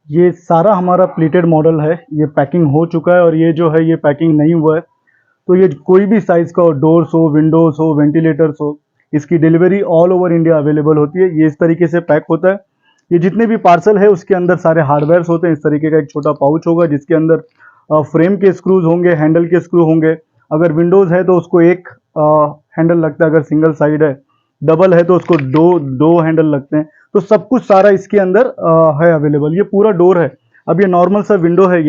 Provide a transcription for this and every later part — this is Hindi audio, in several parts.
ये सारा हमारा प्लेटेड मॉडल है, ये पैकिंग हो चुका है और ये जो है ये पैकिंग नहीं हुआ है। तो ये कोई भी साइज़ का हो, डोर्स हो, विंडोज़ हो, वेंटिलेटर्स हो, इसकी delivery all over India available होती है। ये इस तरीके से पैक होता है। ये जितने भी पार्सल है उसके अंदर सारे हार्डवेयर्स होते हैं। इस तरीके का एक छोटा पाउच होगा जिसके अंदर फ्रेम के स्क्रूज होंगे, हैंडल के स्क्रू होंगे। अगर विंडोज़ है तो उसको एक हैंडल लगता है, अगर सिंगल साइड है। डबल है तो उसको दो दो हैंडल लगते हैं। तो सब कुछ सारा इसके अंदर है अवेलेबल। ये पूरा डोर है। अब ये नॉर्मल सा विंडो है,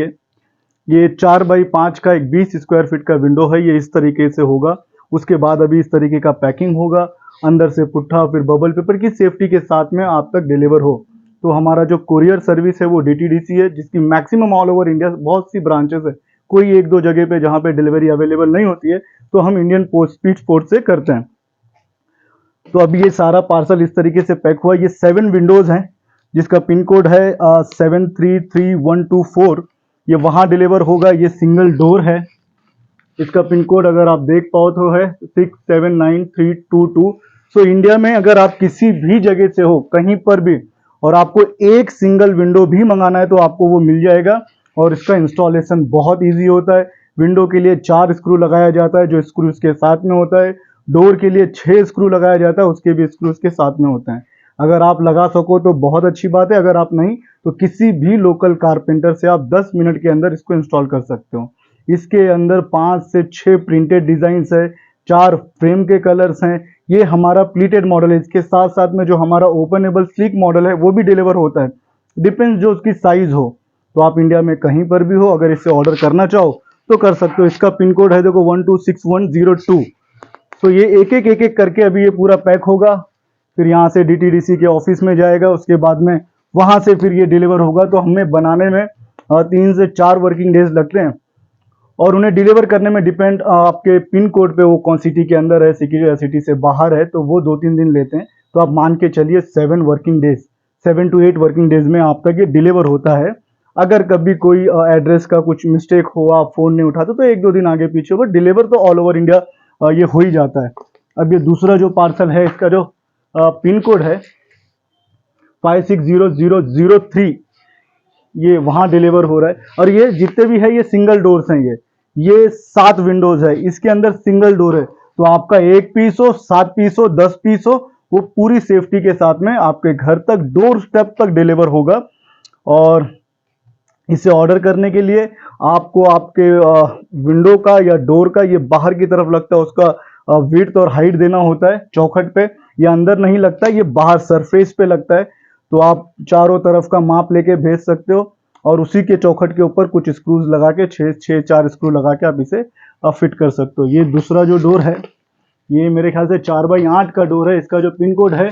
ये 4x5 का एक 20 स्क्वायर फीट का विंडो है। ये इस तरीके से होगा। उसके बाद अभी इस तरीके का पैकिंग होगा, अंदर से पुट्ठा फिर बबल पेपर की सेफ्टी के साथ में आप तक डिलीवर हो। तो हमारा जो कुरियर सर्विस है वो डीटीडीसी है, जिसकी मैक्सिमम ऑल ओवर इंडिया बहुत सी ब्रांचेस है। कोई एक दो जगह पे जहाँ पे डिलीवरी अवेलेबल नहीं होती है तो हम इंडियन पोस्ट स्पीड पोस्ट से करते हैं। तो अभी ये सारा पार्सल इस तरीके से पैक हुआ। ये 7 विंडोज हैं जिसका पिन कोड है 733124। ये वहां डिलीवर होगा। ये सिंगल डोर है। इसका पिन कोड अगर आप देख पाओ तो है 679322। सो इंडिया में अगर आप किसी भी जगह से हो, कहीं पर भी, और आपको एक सिंगल विंडो भी मंगाना है तो आपको वो मिल जाएगा। और इसका इंस्टॉलेशन बहुत इजी होता है। विंडो के लिए 4 स्क्रू लगाया जाता है जो स्क्रू इसके साथ में होता है। डोर के लिए 6 स्क्रू लगाया जाता है, उसके भी स्क्रू इसके साथ में होते हैं। अगर आप लगा सको तो बहुत अच्छी बात है, अगर आप नहीं तो किसी भी लोकल कारपेंटर से आप 10 मिनट के अंदर इसको इंस्टॉल कर सकते हो। इसके अंदर 5 से 6 प्रिंटेड डिजाइन्स है, 4 फ्रेम के कलर्स हैं। ये हमारा प्लीटेड मॉडल है। इसके साथ साथ में जो हमारा ओपनेबल स्लीक मॉडल है वो भी डिलीवर होता है, डिपेंड्स जो उसकी साइज हो। तो आप इंडिया में कहीं पर भी हो, अगर इसे ऑर्डर करना चाहो तो कर सकते हो। इसका पिन कोड है देखो 126102। तो ये एक एक करके अभी ये पूरा पैक होगा, फिर यहाँ से डीटीडीसी के ऑफिस में जाएगा। उसके बाद में वहां से फिर ये डिलीवर होगा। तो हमें बनाने में 3 से 4 वर्किंग डेज लगते हैं और उन्हें डिलीवर करने में डिपेंड आपके पिन कोड पे, वो कौन सिटी के अंदर है, सिटी से बाहर है, तो वो 2-3 दिन लेते हैं। तो आप मान के चलिए 7 working days, 7 to 8 working days में आप तक ये डिलीवर होता है। अगर कभी कोई एड्रेस का कुछ मिस्टेक हो, आप फोन नहीं उठाते तो 1-2 दिन आगे पीछे हो, बट डिलीवर तो ऑल ओवर इंडिया ये हो ही जाता है। अब ये दूसरा जो पार्सल है, इसका जो पिन कोड है 560003, ये वहां डिलीवर हो रहा है। और ये जितने भी है ये सिंगल डोर्स हैं। ये 7 विंडोज है, इसके अंदर सिंगल डोर है। तो आपका 1 पीस हो, 7 पीस हो, 10 पीस हो, वो पूरी सेफ्टी के साथ में आपके घर तक, डोर स्टेप तक डिलीवर होगा। और इसे ऑर्डर करने के लिए आपको आपके विंडो का या डोर का, ये बाहर की तरफ लगता है, उसका विड्थ और हाइट देना होता है चौखट पे। ये अंदर नहीं लगता है, ये बाहर सरफेस पे लगता है। तो आप चारों तरफ का माप लेके भेज सकते हो और उसी के चौखट के ऊपर कुछ स्क्रूज लगा के, 4 स्क्रू लगा के आप इसे फिट कर सकते हो। ये दूसरा जो डोर है ये मेरे ख्याल से 4x8 का डोर है। इसका जो पिन कोड है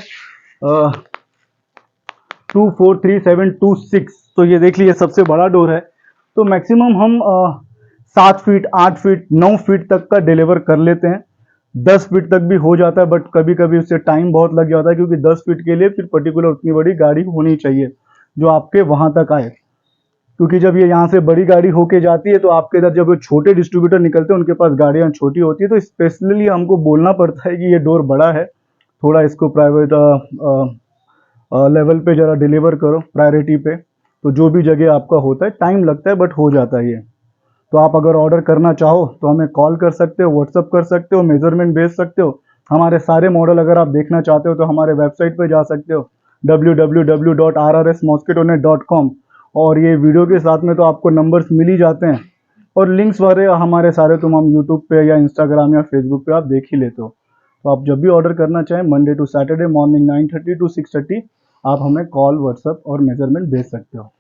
243726। तो ये देख लीजिए सबसे बड़ा डोर है। तो मैक्सिमम हम 7 फीट, 8 फीट, 9 फीट तक का डिलीवर कर लेते हैं। 10 फीट तक भी हो जाता है, बट कभी कभी उससे टाइम बहुत लग जाता है, क्योंकि 10 फीट के लिए फिर पर्टिकुलर उतनी बड़ी गाड़ी होनी चाहिए जो आपके वहां तक आए। क्योंकि जब ये यहाँ से बड़ी गाड़ी होके जाती है तो आपके इधर जब छोटे डिस्ट्रीब्यूटर निकलते हैं उनके पास गाड़ियाँ छोटी होती है, तो स्पेशली हमको बोलना पड़ता है कि ये डोर बड़ा है, थोड़ा इसको प्राइवेट लेवल पे जरा डिलीवर करो, प्रायोरिटी पे। तो जो भी जगह आपका होता है टाइम लगता है, बट हो जाता है ये। तो आप अगर ऑर्डर करना चाहो तो हमें कॉल कर सकते हो, व्हाट्सअप कर सकते हो, मेजरमेंट भेज सकते हो। हमारे सारे मॉडल अगर आप देखना चाहते हो तो हमारे वेबसाइट पे जा सकते हो www.rrsmosquitonet.com। और ये वीडियो के साथ में तो आपको नंबर्स मिल ही जाते हैं, और लिंक्स वाले हमारे सारे तुम हम यूट्यूब पे या इंस्टाग्राम या फेसबुक पे आप देख ही लेते हो। तो आप जब भी ऑर्डर करना चाहें Monday to Saturday morning 9:30 to 6:30 आप हमें कॉल, व्हाट्सअप और मेजरमेंट भेज सकते हो।